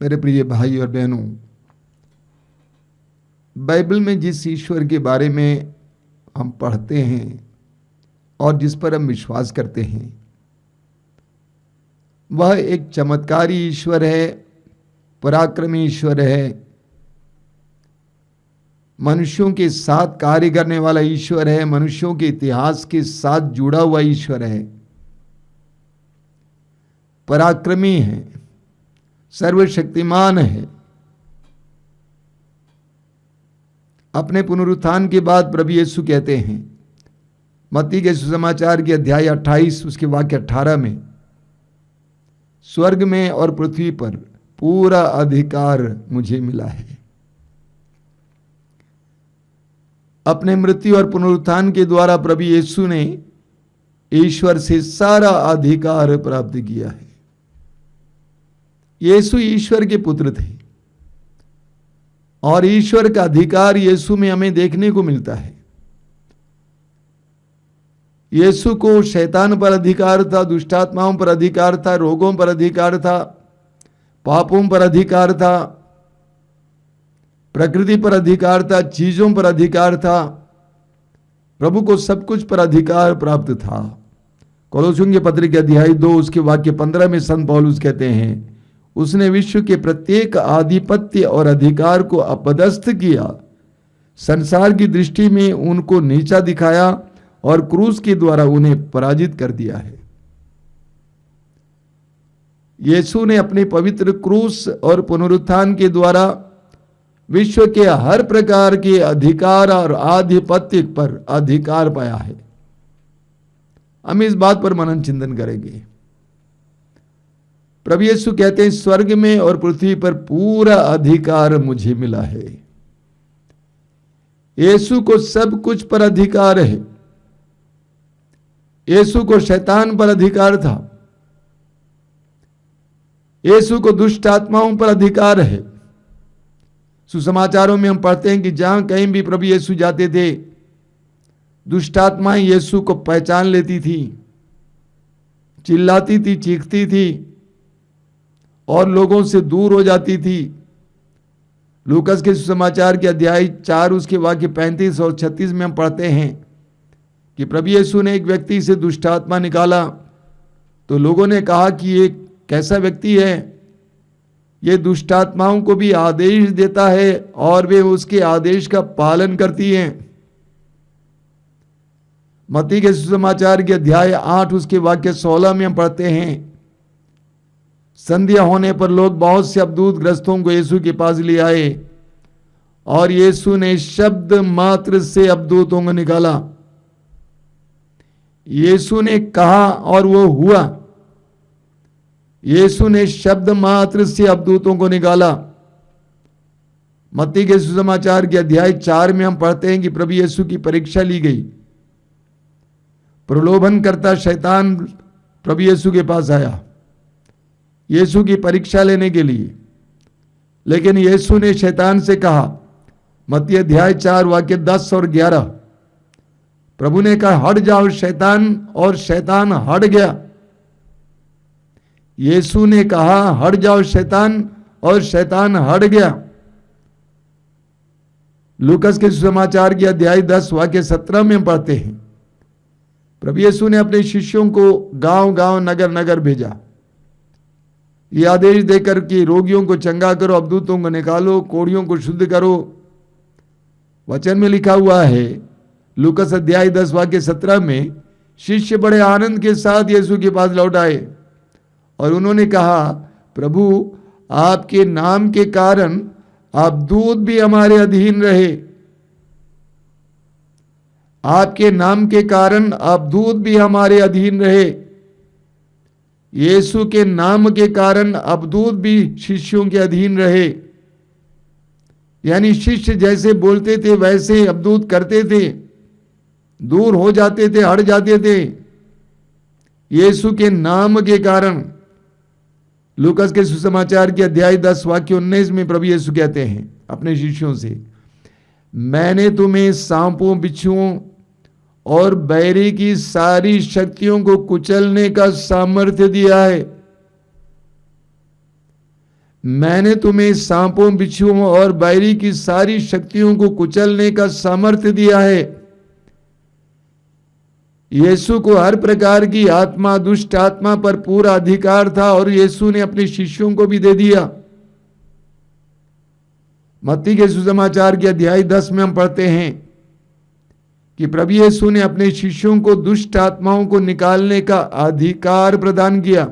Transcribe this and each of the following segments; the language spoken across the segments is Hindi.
मेरे प्रिय भाई और बहनों, बाइबल में जिस ईश्वर के बारे में हम पढ़ते हैं और जिस पर हम विश्वास करते हैं, वह एक चमत्कारी ईश्वर है, पराक्रमी ईश्वर है, मनुष्यों के साथ कार्य करने वाला ईश्वर है, मनुष्यों के इतिहास के साथ जुड़ा हुआ ईश्वर है, पराक्रमी है, सर्वशक्तिमान है। अपने पुनरुत्थान के बाद प्रभु यीशु कहते हैं मत्ती के सुसमाचार के अध्याय 28 उसके वाक्य 18 में, स्वर्ग में और पृथ्वी पर पूरा अधिकार मुझे मिला है। अपने मृत्यु और पुनरुत्थान के द्वारा प्रभु यीशु ने ईश्वर से सारा अधिकार प्राप्त किया है। यीशु ईश्वर के पुत्र थे और ईश्वर का अधिकार यीशु में हमें देखने को मिलता है। यीशु को शैतान पर अधिकार था, दुष्टात्माओं पर अधिकार था, रोगों पर अधिकार था, पापों पर अधिकार था, प्रकृति पर अधिकार था, चीजों पर अधिकार था। प्रभु को सब कुछ पर अधिकार प्राप्त था। कोलोसियों के पत्र के अध्याय 2 उसके वाक्य 15 में संत पौलुस कहते हैं, उसने विश्व के प्रत्येक आधिपत्य और अधिकार को अपदस्थ किया, संसार की दृष्टि में उनको नीचा दिखाया और क्रूस के द्वारा उन्हें पराजित कर दिया है। यीशु ने अपने पवित्र क्रूस और पुनरुत्थान के द्वारा विश्व के हर प्रकार के अधिकार और आधिपत्य पर अधिकार पाया है। हम इस बात पर मनन चिंतन करेंगे। प्रभु यीशु कहते हैं, स्वर्ग में और पृथ्वी पर पूरा अधिकार मुझे मिला है। यीशु को सब कुछ पर अधिकार है। यीशु को शैतान पर अधिकार था। यीशु को दुष्ट आत्माओं पर अधिकार है। सुसमाचारों में हम पढ़ते हैं कि जहां कहीं भी प्रभु यीशु जाते थे, दुष्ट आत्माएं यीशु को पहचान लेती थी, चिल्लाती थी, चीखती थी और लोगों से दूर हो जाती थी। लूकास के सुसमाचार के अध्याय 4 उसके वाक्य 35 और 36 में हम पढ़ते हैं कि प्रभु यीशु ने एक व्यक्ति से दुष्ट आत्मा निकाला तो लोगों ने कहा कि ये कैसा व्यक्ति है, ये दुष्ट आत्माओं को भी आदेश देता है और वे उसके आदेश का पालन करती हैं। मत्ती के सुसमाचार के अध्याय 8 उसके वाक्य 16 में हम पढ़ते हैं, संध्या होने पर लोग बहुत से अबदूत ग्रस्तों को यीशु के पास ले आए और यीशु ने शब्द मात्र से अबदूतों को निकाला। यीशु ने कहा और वो हुआ। यीशु ने शब्द मात्र से अबदूतों को निकाला। मत्ती के सुसमाचार के अध्याय 4 में हम पढ़ते हैं कि प्रभु यीशु की परीक्षा ली गई। प्रलोभन करता शैतान प्रभु यीशु के पास आया यीशु की परीक्षा लेने के लिए, लेकिन यीशु ने शैतान से कहा, मत्ती अध्याय 4 वाक्य 10 और 11, प्रभु ने कहा हट जाओ शैतान, और शैतान हट गया। यीशु ने कहा हट जाओ शैतान, और शैतान हट गया। लूकास के सुसमाचार के अध्याय 10 वाक्य 17 में पढ़ते हैं, प्रभु यीशु ने अपने शिष्यों को गांव गांव नगर नगर भेजा, ये आदेश देकर कि रोगियों को चंगा करो, अबदूतों को निकालो, कोढ़ियों को शुद्ध करो। वचन में लिखा हुआ है लूकास अध्याय 10 वाक्य 17 में, शिष्य बड़े आनंद के साथ यीशु के पास लौट आए और उन्होंने कहा, प्रभु आपके नाम के कारण अबदूत भी हमारे अधीन रहे। आपके नाम के कारण अबदूत भी हमारे अधीन रहे। यीशु के नाम के कारण अबदूत भी शिष्यों के अधीन रहे। यानी शिष्य जैसे बोलते थे वैसे अबदूत करते थे, दूर हो जाते थे, हट जाते थे यीशु के नाम के कारण। लूकास के सुसमाचार के अध्याय 10 वाक्य 19 में प्रभु यीशु कहते हैं अपने शिष्यों से, मैंने तुम्हें सांपों, बिच्छुओं और बैरी की सारी शक्तियों को कुचलने का सामर्थ्य दिया है। मैंने तुम्हें सांपों, बिच्छुओं और बैरी की सारी शक्तियों को कुचलने का सामर्थ्य दिया है। यीशु को हर प्रकार की आत्मा, दुष्ट आत्मा पर पूरा अधिकार था और यीशु ने अपने शिष्यों को भी दे दिया। मत्ती के सुसमाचार के अध्याय 10 में हम पढ़ते हैं कि प्रभु यीशु ने अपने शिष्यों को दुष्ट आत्माओं को निकालने का अधिकार प्रदान किया,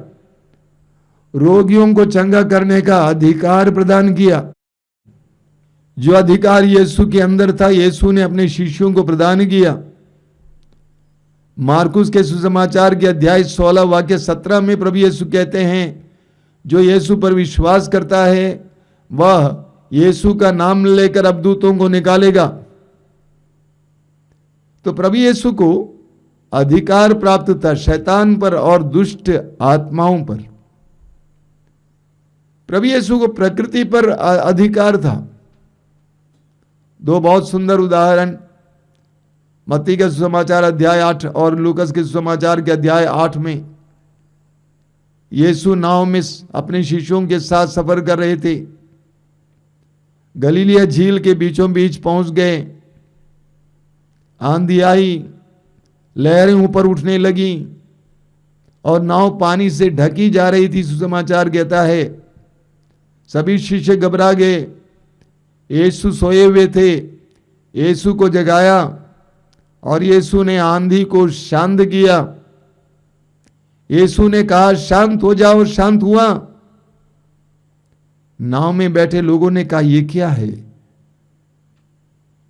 रोगियों को चंगा करने का अधिकार प्रदान किया। जो अधिकार यीशु के अंदर था, यीशु ने अपने शिष्यों को प्रदान किया। मार्कुस के सुसमाचार के अध्याय 16 वाक्य 17 में प्रभु यीशु कहते हैं, जो यीशु पर विश्वास करता है वह यीशु का नाम लेकर अबदूतों को निकालेगा। तो प्रभु यीशु को अधिकार प्राप्त था शैतान पर और दुष्ट आत्माओं पर। प्रभु यीशु को प्रकृति पर अधिकार था। दो बहुत सुंदर उदाहरण मत्ती के सुसमाचार अध्याय 8 और लूकस के सुसमाचार के अध्याय 8 में यीशु नाव में अपने शिष्यों के साथ सफर कर रहे थे। गलीलिया झील के बीचों बीच पहुंच गए। आंधी आई, लहरें ऊपर उठने लगी और नाव पानी से ढकी जा रही थी। सुसमाचार कहता है सभी शिष्य घबरा गए। यीशु सोए हुए थे। यीशु को जगाया और यीशु ने आंधी को शांत किया। यीशु ने कहा शांत हो जाओ, शांत हुआ। नाव में बैठे लोगों ने कहा ये क्या है?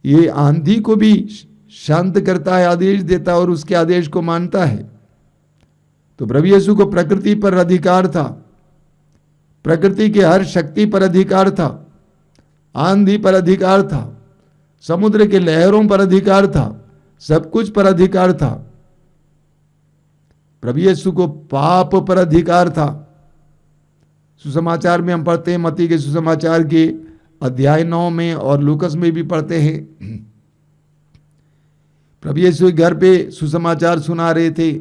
ये आंधी को भी शांत करता है, आदेश देता है और उसके आदेश को मानता है। तो प्रभु यीशु को प्रकृति पर अधिकार था, प्रकृति की हर शक्ति पर अधिकार था, आंधी पर अधिकार था, समुद्र के लहरों पर अधिकार था, सब कुछ पर अधिकार था। प्रभु यीशु को पाप पर अधिकार था। सुसमाचार में हम पढ़ते हैं, मत्ती के सुसमाचार के अध्याय 9 में और लूकस में भी पढ़ते हैं। प्रभु यीशु के घर पे सुसमाचार सुना रहे थे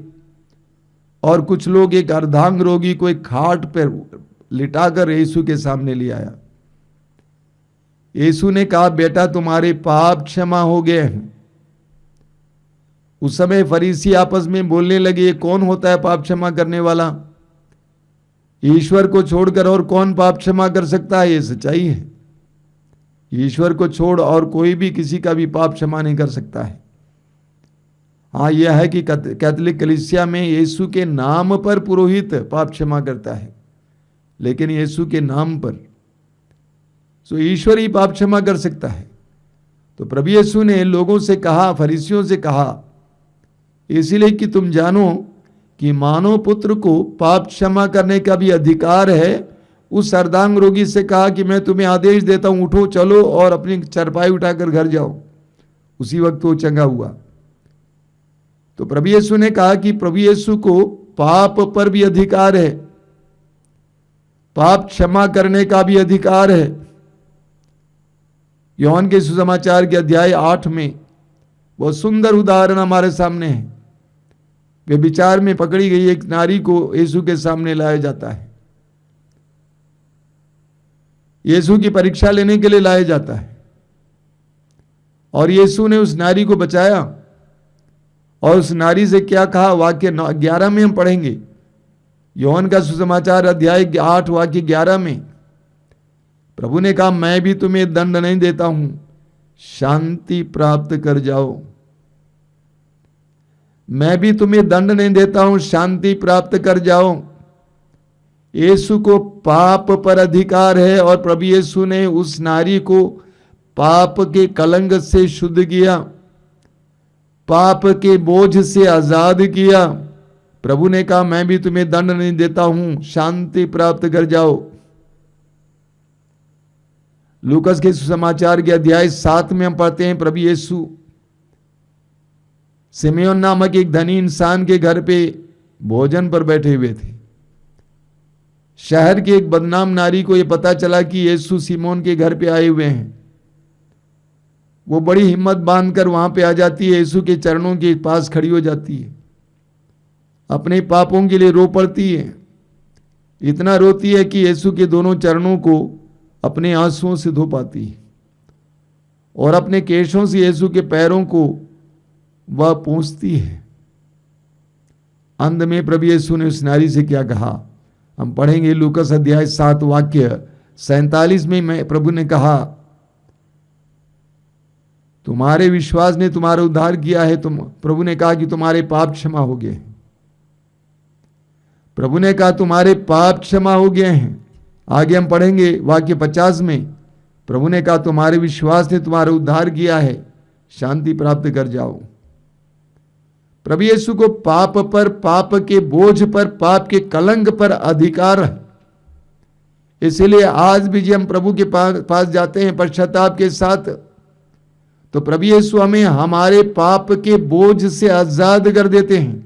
और कुछ लोग एक अर्धांग रोगी को एक खाट पर लिटाकर यीशु के सामने ले आया। यीशु ने कहा बेटा तुम्हारे पाप क्षमा हो गए हैं। उस समय फरीसी आपस में बोलने लगे कौन होता है पाप क्षमा करने वाला? ईश्वर को छोड़कर और कौन पाप क्षमा कर सकता है? ये सच्चाई है। ईश्वर को छोड़ और कोई भी किसी का भी पाप क्षमा नहीं कर सकता है। हाँ, यह है कि कैथोलिक कलीसिया में यीशु के नाम पर पुरोहित पाप क्षमा करता है, लेकिन यीशु के नाम पर तो ईश्वर ही पाप क्षमा कर सकता है। तो प्रभु यीशु ने लोगों से कहा, फरीसियों से कहा, इसीलिए कि तुम जानो कि मानव पुत्र को पाप क्षमा करने का भी अधिकार है। उस अर्धांग रोगी से कहा कि मैं तुम्हें आदेश देता हूं, उठो चलो और अपनी चारपाई उठाकर घर जाओ। उसी वक्त वो चंगा हुआ। तो प्रभु यीशु ने कहा कि प्रभु यीशु को पाप पर भी अधिकार है, पाप क्षमा करने का भी अधिकार है। यूहन्ना के सुसमाचार के अध्याय 8 में बहुत सुंदर उदाहरण हमारे सामने है। व्यभिचार में पकड़ी गई एक नारी को यीशु के सामने लाया जाता है। यीशु की परीक्षा लेने के लिए लाया जाता है और यीशु ने उस नारी को बचाया। और उस नारी से क्या कहा? वाक्य 11 में हम पढ़ेंगे। यूहन्ना का सुसमाचार अध्याय 8 वाक्य 11 में प्रभु ने कहा मैं भी तुम्हें दंड नहीं देता हूं, शांति प्राप्त कर जाओ। मैं भी तुम्हें दंड नहीं देता हूं, शांति प्राप्त कर जाओ। यीशु को पाप पर अधिकार है और प्रभु यीशु ने उस नारी को पाप के कलंक से शुद्ध किया, पाप के बोझ से आजाद किया। प्रभु ने कहा मैं भी तुम्हें दंड नहीं देता हूं, शांति प्राप्त कर जाओ। लूकस के सुसमाचार के अध्याय 7 में हम पढ़ते हैं, प्रभु यीशु सिमेयोन नामक एक धनी इंसान के घर पे भोजन पर बैठे हुए थे। शहर की एक बदनाम नारी को यह पता चला कि यीशु सिमोन के घर पे आए हुए हैं। वो बड़ी हिम्मत बांधकर वहां पे आ जाती है, यीशु के चरणों के पास खड़ी हो जाती है, अपने पापों के लिए रो पड़ती है। इतना रोती है कि यीशु के दोनों चरणों को अपने आंसुओं से धो पाती है और अपने केशों से यीशु के पैरों को वह पोंछती है। अंत में प्रभु यीशु ने उस नारी से क्या कहा, हम पढ़ेंगे लूकास अध्याय 7 वाक्य 47 में प्रभु ने कहा, तुम्हारे विश्वास ने तुम्हारा उद्धार किया है। प्रभु ने कहा कि तुम्हारे पाप क्षमा हो गए हैं। प्रभु ने कहा तुम्हारे पाप क्षमा हो गए हैं। आगे हम पढ़ेंगे वाक्य 50 में, प्रभु ने कहा तुम्हारे विश्वास ने तुम्हारा उद्धार किया है, शांति प्राप्त कर जाओ। प्रभु यीशु को पाप पर, पाप के बोझ पर, पाप के कलंक पर अधिकार है। इसीलिए आज भी जब हम प्रभु के पास जाते हैं पश्चाताप के साथ, तो प्रभु यीशु हमें हमारे पाप के बोझ से आजाद कर देते हैं।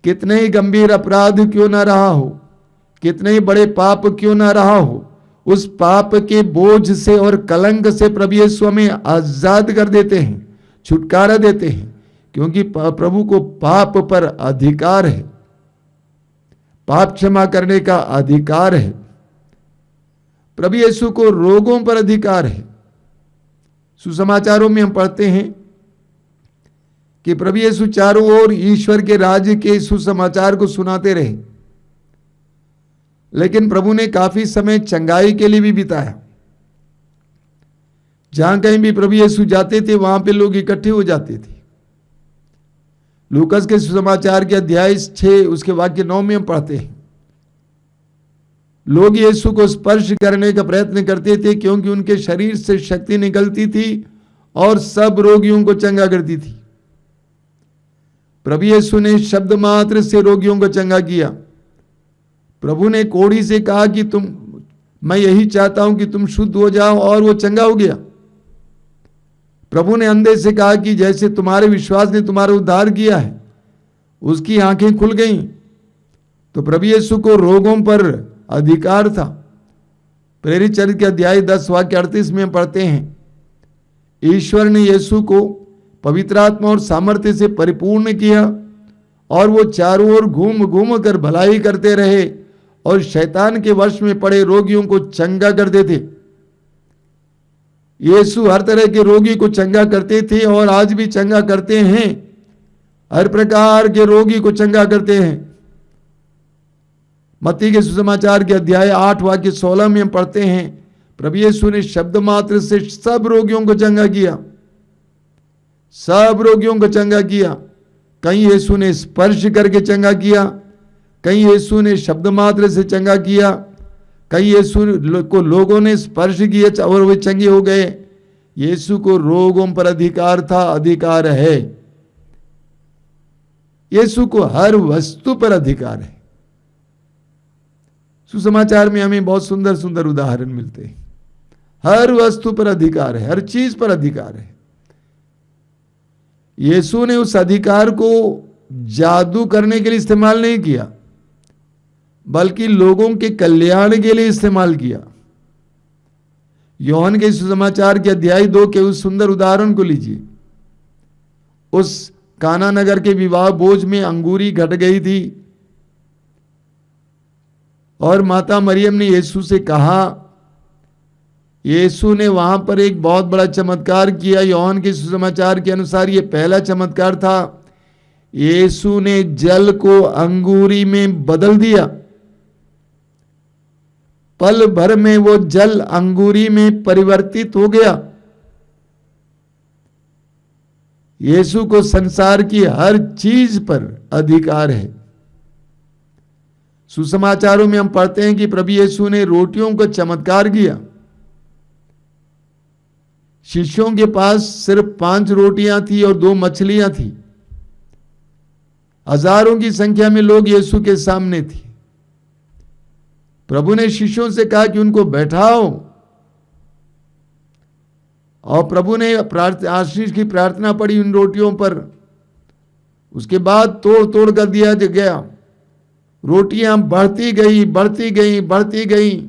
कितने ही गंभीर अपराध क्यों ना रहा हो, कितने ही बड़े पाप क्यों ना रहा हो, उस पाप के बोझ से और कलंक से प्रभु यीशु हमें आजाद कर देते हैं, छुटकारा देते हैं, क्योंकि प्रभु को पाप पर अधिकार है, पाप क्षमा करने का अधिकार है। प्रभु यीशु को रोगों पर अधिकार है। सुसमाचारों में हम पढ़ते हैं कि प्रभु यीशु चारों ओर ईश्वर के राज्य के सुसमाचार को सुनाते रहे, लेकिन प्रभु ने काफी समय चंगाई के लिए भी बिताया। जहां कहीं भी प्रभु यीशु जाते थे वहां पे लोग इकट्ठे हो जाते थे। लूकास के सुसमाचार के अध्याय 6 उसके वाक्य 9 में हम पढ़ते हैं, लोग यीशु को स्पर्श करने का प्रयत्न करते थे क्योंकि उनके शरीर से शक्ति निकलती थी और सब रोगियों को चंगा करती थी। प्रभु यीशु ने शब्द मात्र से रोगियों को चंगा किया। प्रभु ने कोढ़ी से कहा कि मैं यही चाहता हूं कि तुम शुद्ध हो जाओ, और वो चंगा हो गया। प्रभु ने अंधे से कहा कि जैसे तुम्हारे विश्वास ने तुम्हारा उद्धार किया है, उसकी आंखें खुल गईं। तो प्रभु यीशु को रोगों पर अधिकार था। प्रेरित चरित्र के अध्याय 10 वाक्य 38 में पढ़ते हैं, ईश्वर ने यीशु को पवित्र आत्मा और सामर्थ्य से परिपूर्ण किया और वो चारों ओर घूम घूम कर भलाई करते रहे और शैतान के वश में पड़े रोगियों को चंगा करते थे। यीशु हर तरह के रोगी को चंगा करते थे और आज भी चंगा करते हैं। हर प्रकार के रोगी को चंगा करते हैं। मत्ती के सुसमाचार के अध्याय 8 वाक्य 16 में हम पढ़ते हैं, प्रभु यीशु ने शब्द मात्र से सब रोगियों को चंगा किया, सब रोगियों को चंगा किया। कहीं यीशु ने स्पर्श करके चंगा किया, कहीं यीशु ने शब्द मात्र से चंगा किया, कहीं यीशु को लोगों ने स्पर्श किया और वे चंगे हो गए। यीशु को रोगों पर अधिकार था, अधिकार है। यीशु को हर वस्तु पर अधिकार है। सुसमाचार में हमें बहुत सुंदर सुंदर उदाहरण मिलते हैं। हर वस्तु पर अधिकार है, हर चीज पर अधिकार है। यीशु ने उस अधिकार को जादू करने के लिए इस्तेमाल नहीं किया, बल्कि लोगों के कल्याण के लिए इस्तेमाल किया। यूहन्ना के सुसमाचार के अध्याय 2 के उस सुंदर उदाहरण को लीजिए। उस काना नगर के विवाह भोज में अंगूरी घट गई थी और माता मरियम ने यीशु से कहा, यीशु ने वहां पर एक बहुत बड़ा चमत्कार किया। यूहन्ना के सुसमाचार के अनुसार यह पहला चमत्कार था। यीशु ने जल को अंगूरी में बदल दिया। पल भर में वो जल अंगूरी में परिवर्तित हो गया। यीशु को संसार की हर चीज पर अधिकार है। सुसमाचारों में हम पढ़ते हैं कि प्रभु यीशु ने रोटियों का चमत्कार किया। शिष्यों के पास सिर्फ 5 रोटियां थी और 2 मछलियां थी। हजारों की संख्या में लोग यीशु के सामने थे। प्रभु ने शिष्यों से कहा कि उनको बैठाओ, और प्रभु ने आशीष की प्रार्थना पड़ी उन रोटियों पर। उसके बाद तोड़ तोड़ कर दिया गया। रोटियां बढ़ती गई, बढ़ती गई, बढ़ती गई।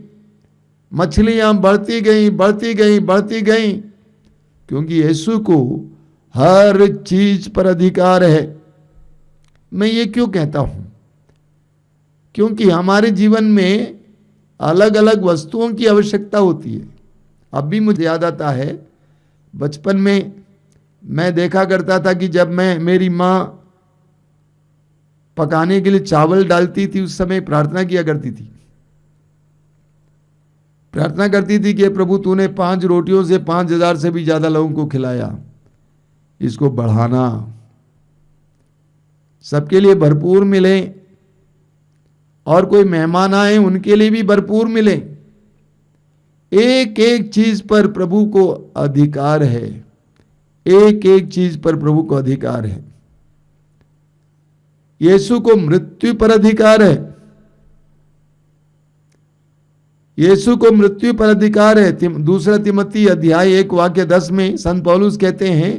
मछलियां बढ़ती गई, बढ़ती गई, बढ़ती गई, क्योंकि यीशु को हर चीज पर अधिकार है। मैं ये क्यों कहता हूं? क्योंकि हमारे जीवन में अलग अलग वस्तुओं की आवश्यकता होती है। अब भी मुझे याद आता है, बचपन में मैं देखा करता था कि जब मेरी माँ पकाने के लिए चावल डालती थी, उस समय प्रार्थना किया करती थी। प्रार्थना करती थी कि प्रभु तूने 5 रोटियों से 5,000 से भी ज्यादा लोगों को खिलाया, इसको बढ़ाना, सबके लिए भरपूर मिले, और कोई मेहमान आए उनके लिए भी भरपूर मिले। एक एक चीज पर प्रभु को अधिकार है, एक एक चीज पर प्रभु को अधिकार है। यीशु को मृत्यु पर अधिकार है, यीशु को मृत्यु पर अधिकार है। दूसरा तिमोथी अध्याय 1 वाक्य 10 में संत पौलुस कहते हैं,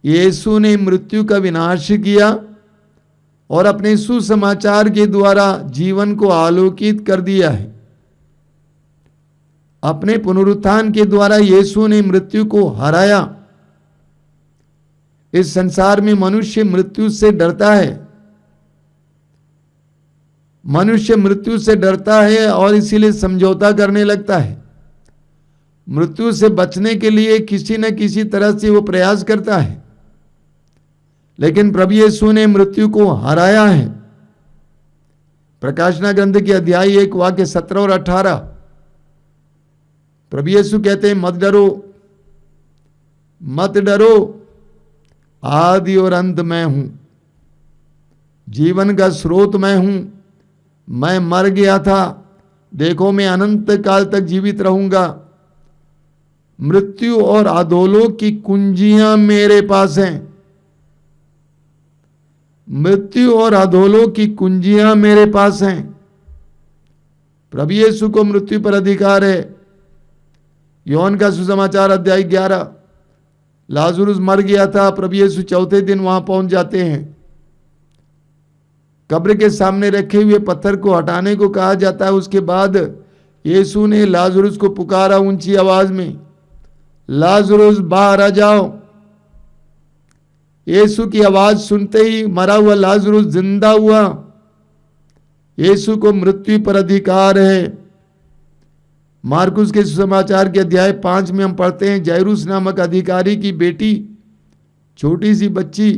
यीशु ने मृत्यु का विनाश किया और अपने सुसमाचार के द्वारा जीवन को आलोकित कर दिया है। अपने पुनरुत्थान के द्वारा यीशु ने मृत्यु को हराया। इस संसार में मनुष्य मृत्यु से डरता है, मनुष्य मृत्यु से डरता है और इसीलिए समझौता करने लगता है। मृत्यु से बचने के लिए किसी न किसी तरह से वो प्रयास करता है, लेकिन प्रभु यीशु ने मृत्यु को हराया है। प्रकाशना ग्रंथ के अध्याय 1 वाक्य 17 और 18, प्रभु यीशु कहते हैं, मत डरो, मत डरो, आदि और अंत मैं हूं, जीवन का स्रोत मैं हूं। मैं मर गया था, देखो मैं अनंत काल तक जीवित रहूंगा। मृत्यु और अधोलोक की कुंजियां मेरे पास हैं, मृत्यु और अधोलोक की कुंजियां मेरे पास हैं। प्रभु यीशु को मृत्यु पर अधिकार है। योहन का सुसमाचार अध्याय 11, लाजरुस मर गया था, प्रभु यीशु चौथे दिन वहां पहुंच जाते हैं। कब्र के सामने रखे हुए पत्थर को हटाने को कहा जाता है। उसके बाद यीशु ने लाजरुस को पुकारा ऊंची आवाज में, लाजरुस बाहर आ जाओ। यीशु की आवाज सुनते ही मरा हुआ लाजरुस जिंदा हुआ। यीशु को मृत्यु पर अधिकार है। मार्कुस के सुसमाचार के अध्याय 5 में हम पढ़ते हैं, जायरूस नामक अधिकारी की बेटी, छोटी सी बच्ची,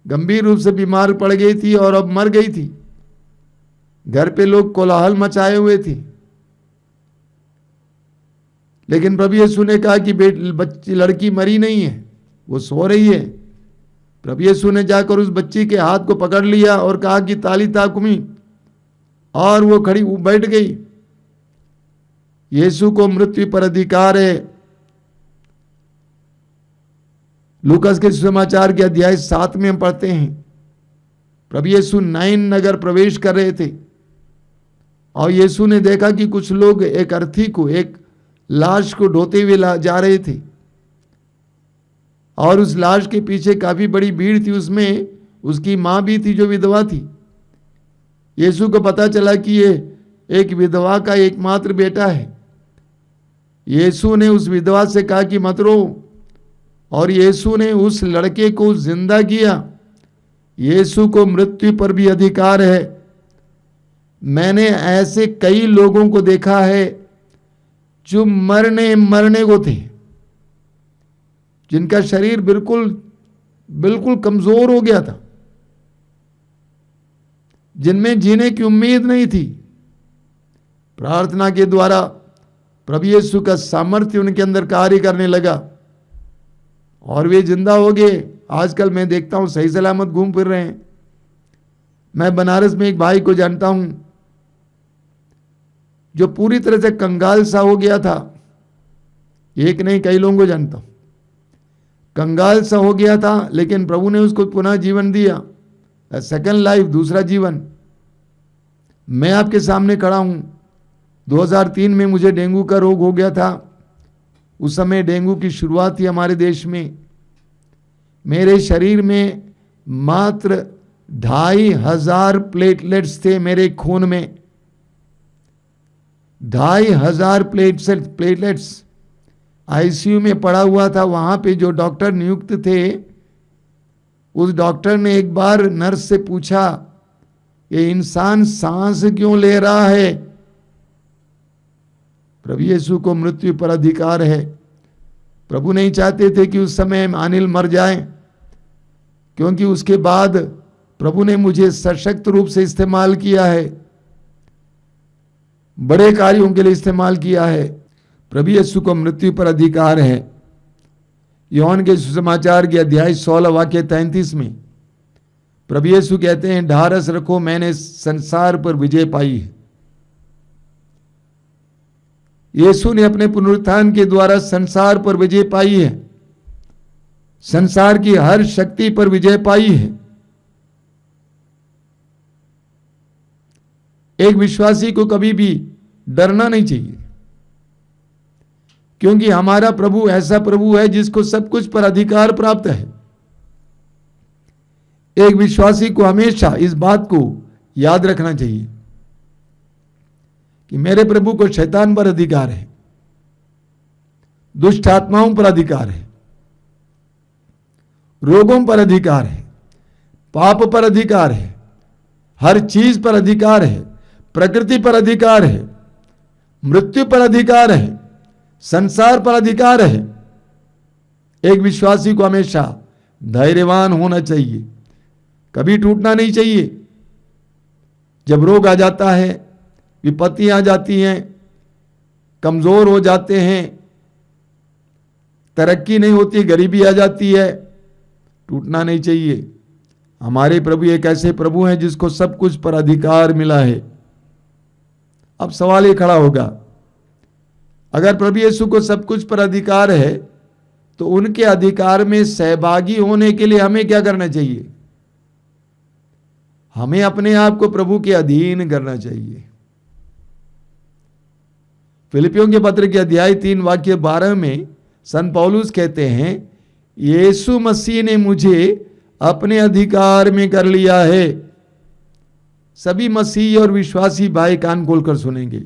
गंभीर रूप से बीमार पड़ गई थी और अब मर गई थी। घर पे लोग कोलाहल मचाए हुए थे, लेकिन प्रभु यीशु ने कहा कि बच्ची लड़की मरी नहीं है, वो सो रही है। प्रभु यीशु ने जाकर उस बच्ची के हाथ को पकड़ लिया और कहा कि तालिता कुमी, और वो खड़ी बैठ गई। यीशु को मृत्यु पर अधिकार है। लूकास के सुसमाचार के अध्याय 7 में हम पढ़ते हैं, प्रभु यीशु नाइन नगर प्रवेश कर रहे थे और यीशु ने देखा कि कुछ लोग एक अर्थी को, एक लाश को ढोते हुए जा रहे थे और उस लाश के पीछे काफी बड़ी भीड़ थी। उसमें उसकी मां भी थी जो विधवा थी। यीशु को पता चला कि ये एक विधवा का एकमात्र बेटा है। यीशु ने उस विधवा से कहा कि मत रो, और यीशु ने उस लड़के को जिंदा किया। यीशु को मृत्यु पर भी अधिकार है। मैंने ऐसे कई लोगों को देखा है जो मरने को थे, जिनका शरीर बिल्कुल कमजोर हो गया था, जिनमें जीने की उम्मीद नहीं थी। प्रार्थना के द्वारा प्रभु यीशु का सामर्थ्य उनके अंदर कार्य करने लगा और वे जिंदा हो गए। आजकल मैं देखता हूं सही सलामत घूम फिर रहे हैं। मैं बनारस में एक भाई को जानता हूं जो पूरी तरह से कंगाल सा हो गया था। एक नहीं, कई लोगों को जानता हूं, कंगाल सा हो गया था, लेकिन प्रभु ने उसको पुनः जीवन दिया, सेकंड लाइफ, दूसरा जीवन। मैं आपके सामने खड़ा हूं। 2003 में मुझे डेंगू का रोग हो गया था। उस समय डेंगू की शुरुआत थी हमारे देश में। मेरे शरीर में मात्र 2,500 प्लेटलेट्स थे मेरे खून में, 2,500 प्लेटलेट्स। आईसीयू में पड़ा हुआ था। वहां पे जो डॉक्टर नियुक्त थे, उस डॉक्टर ने एक बार नर्स से पूछा ये इंसान सांस क्यों ले रहा है? प्रभु यीशु को मृत्यु पर अधिकार है। प्रभु नहीं चाहते थे कि उस समय अनिल मर जाए, क्योंकि उसके बाद प्रभु ने मुझे सशक्त रूप से इस्तेमाल किया है, बड़े कार्यों के लिए इस्तेमाल किया है। प्रभु यीशु को मृत्यु पर अधिकार है। यूहन्ना के सुसमाचार के अध्याय 16 वाक्य 33 में प्रभु यीशु कहते हैं, ढारस रखो, मैंने संसार पर विजय पाई है। यीशु ने अपने पुनरुत्थान के द्वारा संसार पर विजय पाई है, संसार की हर शक्ति पर विजय पाई है। एक विश्वासी को कभी भी डरना नहीं चाहिए, क्योंकि हमारा प्रभु ऐसा प्रभु है जिसको सब कुछ पर अधिकार प्राप्त है। एक विश्वासी को हमेशा इस बात को याद रखना चाहिए कि मेरे प्रभु को शैतान पर अधिकार है, दुष्ट आत्माओं पर अधिकार है, रोगों पर अधिकार है, पाप पर अधिकार है, हर चीज पर अधिकार है, प्रकृति पर अधिकार है, मृत्यु पर अधिकार है, संसार पर अधिकार है। एक विश्वासी को हमेशा धैर्यवान होना चाहिए, कभी टूटना नहीं चाहिए। जब रोग आ जाता है, विपत्तियां आ जाती हैं, कमजोर हो जाते हैं, तरक्की नहीं होती, गरीबी आ जाती है, टूटना नहीं चाहिए। हमारे प्रभु एक ऐसे प्रभु हैं जिसको सब कुछ पर अधिकार मिला है। अब सवाल ये खड़ा होगा, अगर प्रभु यीशु को सब कुछ पर अधिकार है तो उनके अधिकार में सहभागी होने के लिए हमें क्या करना चाहिए? हमें अपने आप को प्रभु के अधीन करना चाहिए। फिलिपियों के पत्र के अध्याय 3 वाक्य 12 में संत पौलुस कहते हैं, यीशु मसीह ने मुझे अपने अधिकार में कर लिया है। सभी मसीही और विश्वासी भाई कान खोलकर सुनेंगे।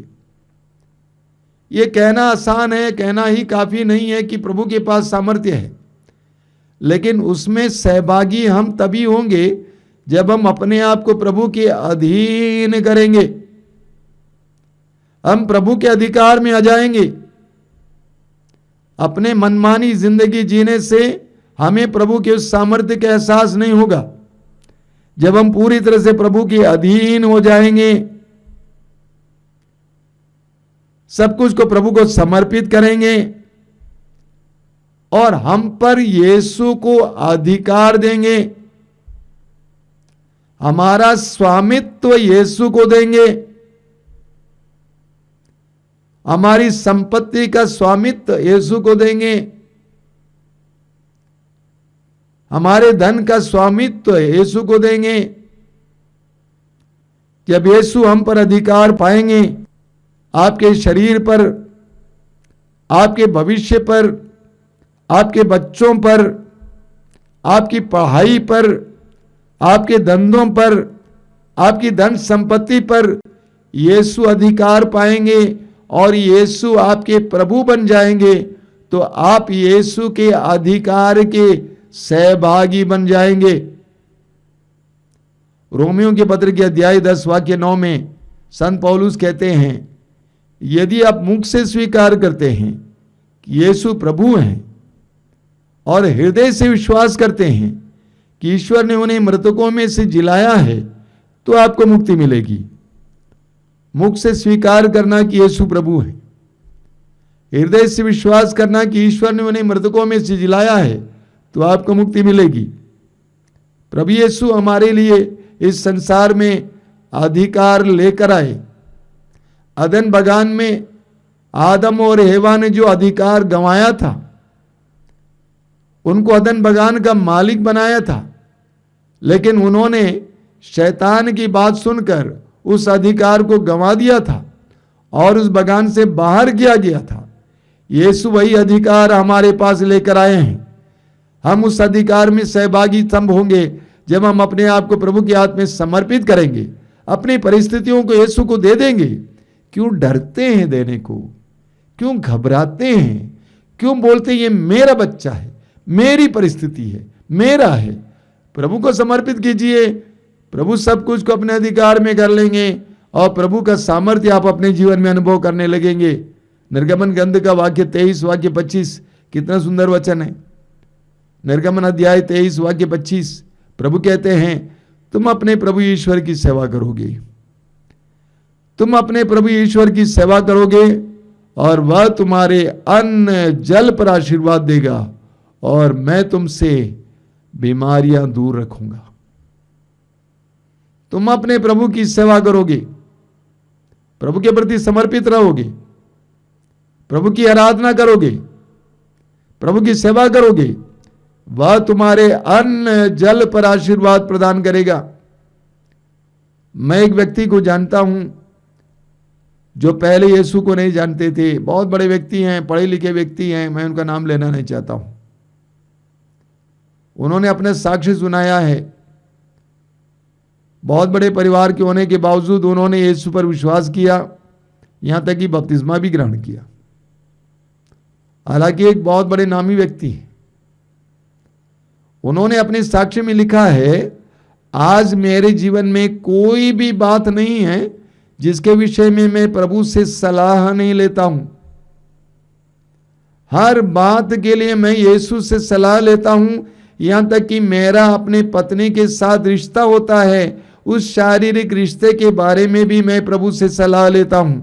यह कहना आसान है, कहना ही काफी नहीं है कि प्रभु के पास सामर्थ्य है, लेकिन उसमें सहभागी हम तभी होंगे जब हम अपने आप को प्रभु के अधीन करेंगे, हम प्रभु के अधिकार में आ जाएंगे। अपने मनमानी जिंदगी जीने से हमें प्रभु के उस सामर्थ्य का एहसास नहीं होगा। जब हम पूरी तरह से प्रभु के अधीन हो जाएंगे, सब कुछ को प्रभु को समर्पित करेंगे और हम पर यीशु को अधिकार देंगे, हमारा स्वामित्व यीशु को देंगे, हमारी संपत्ति का स्वामित्व यीशु को देंगे, हमारे धन का स्वामित्व यीशु को देंगे। जब यीशु हम पर अधिकार पाएंगे, आपके शरीर पर, आपके भविष्य पर, आपके बच्चों पर, आपकी पढ़ाई पर, आपके धंधों पर, आपकी धन संपत्ति पर यीशु अधिकार पाएंगे और यीशु आपके प्रभु बन जाएंगे, तो आप यीशु के अधिकार के सहभागी बन जाएंगे। रोमियों के पत्र के अध्याय 10 वाक्य 9 में संत पौलुस कहते हैं, यदि आप मुख से स्वीकार करते हैं कि यीशु प्रभु हैं और हृदय से विश्वास करते हैं कि ईश्वर ने उन्हें मृतकों में से जिलाया है, तो आपको मुक्ति मिलेगी। मुख से स्वीकार करना कि यीशु प्रभु है, हृदय से विश्वास करना कि ईश्वर ने उन्हें मृतकों में से जिलाया है, तो आपको मुक्ति मिलेगी। प्रभु यीशु हमारे लिए इस संसार में अधिकार लेकर आए। अदन बगान में आदम और हेवा ने जो अधिकार गंवाया था, उनको अदन बगान का मालिक बनाया था, लेकिन उन्होंने शैतान की बात सुनकर उस अधिकार को गंवा दिया था और उस बगान से बाहर किया गया था। यीशु वही अधिकार हमारे पास लेकर आए हैं। हम उस अधिकार में सहभागी तब होंगे जब हम अपने आप को प्रभु के हाथ में समर्पित करेंगे, अपनी परिस्थितियों को यीशु को दे देंगे। क्यों डरते हैं देने को? क्यों घबराते हैं? क्यों बोलते हैं ये मेरा बच्चा है, मेरी परिस्थिति है, मेरा है? प्रभु को समर्पित कीजिए, प्रभु सब कुछ को अपने अधिकार में कर लेंगे और प्रभु का सामर्थ्य आप अपने जीवन में अनुभव करने लगेंगे। निर्गमन ग्रंथ का वाक्य 23 वाक्य 25 कितना सुंदर वचन है। निर्गमन अध्याय 23 वाक्य 25 प्रभु कहते हैं, तुम अपने प्रभु ईश्वर की सेवा करोगे, तुम अपने प्रभु ईश्वर की सेवा करोगे और वह तुम्हारे अन्न जल पर आशीर्वाद देगा और मैं तुमसे बीमारियां दूर रखूंगा। तुम अपने प्रभु की सेवा करोगे, प्रभु के प्रति समर्पित रहोगे, प्रभु की आराधना करोगे, प्रभु की सेवा करोगे, वह तुम्हारे अन्न जल पर आशीर्वाद प्रदान करेगा। मैं एक व्यक्ति को जानता हूं जो पहले यीशु को नहीं जानते थे। बहुत बड़े व्यक्ति हैं, पढ़े लिखे व्यक्ति हैं, मैं उनका नाम लेना नहीं चाहता हूं। उन्होंने अपने साक्ष्य सुनाया है। बहुत बड़े परिवार के होने के बावजूद उन्होंने यीशु पर विश्वास किया, यहां तक कि बपतिस्मा भी ग्रहण किया। हालांकि एक बहुत बड़े नामी व्यक्ति हैं। उन्होंने अपने साक्ष्य में लिखा है, आज मेरे जीवन में कोई भी बात नहीं है जिसके विषय में मैं प्रभु से सलाह नहीं लेता हूं। हर बात के लिए मैं यीशु से सलाह लेता हूं। यहां तक कि मेरा अपने पत्नी के साथ रिश्ता होता है, उस शारीरिक रिश्ते के बारे में भी मैं प्रभु से सलाह लेता हूं।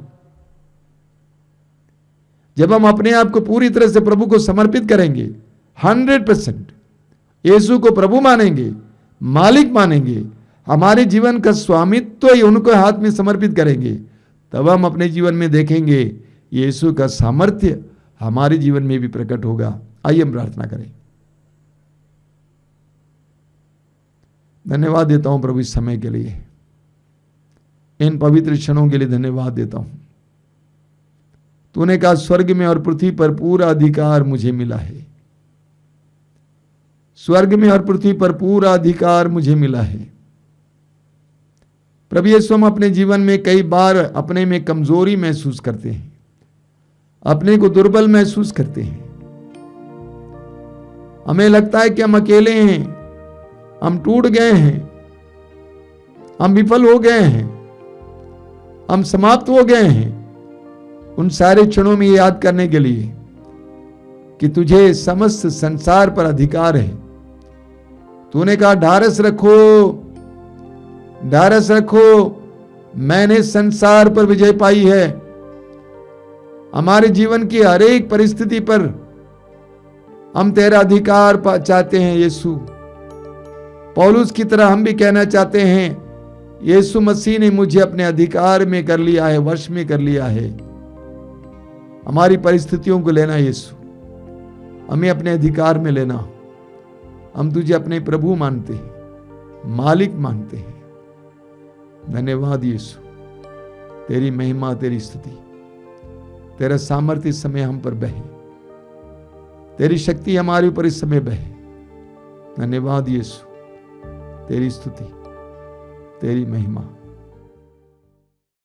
जब हम अपने आप को पूरी तरह से प्रभु को समर्पित करेंगे, 100% यीशु को प्रभु मानेंगे, मालिक मानेंगे, हमारे जीवन का स्वामित्व ही उनको हाथ में समर्पित करेंगे, तब हम अपने जीवन में देखेंगे यीशु का सामर्थ्य हमारे जीवन में भी प्रकट होगा। आइए हम प्रार्थना करें। धन्यवाद देता हूं प्रभु इस समय के लिए, इन पवित्र क्षणों के लिए धन्यवाद देता हूं। तूने कहा स्वर्ग में और पृथ्वी पर पूरा अधिकार मुझे मिला है। स्वर्ग में और पृथ्वी पर पूरा अधिकार मुझे मिला है। प्रभु यीशु, हम अपने जीवन में कई बार अपने में कमजोरी महसूस करते हैं, अपने को दुर्बल महसूस करते हैं। हमें लगता है कि हम अकेले हैं, हम टूट गए हैं, हम विफल हो गए हैं, हम समाप्त हो गए हैं। उन सारे क्षणों में याद करने के लिए कि तुझे समस्त संसार पर अधिकार है। तूने कहा ढारस रखो, ढारस रखो, मैंने संसार पर विजय पाई है। हमारे जीवन की हर एक परिस्थिति पर हम तेरा अधिकार चाहते हैं यीशु। पौलुस की तरह हम भी कहना चाहते हैं, यीशु मसीह ने मुझे अपने अधिकार में कर लिया है, वश में कर लिया है। हमारी परिस्थितियों को लेना यीशु, हमें अपने अधिकार में लेना। हम तुझे अपने प्रभु मानते हैं, मालिक मानते हैं। धन्यवाद यीशु, तेरी महिमा, तेरी स्तुति, तेरा सामर्थ्य इस समय हम पर बहे, तेरी शक्ति हमारे ऊपर इस समय बहे। धन्यवाद यीशु, तेरी स्तुति, तेरी महिमा।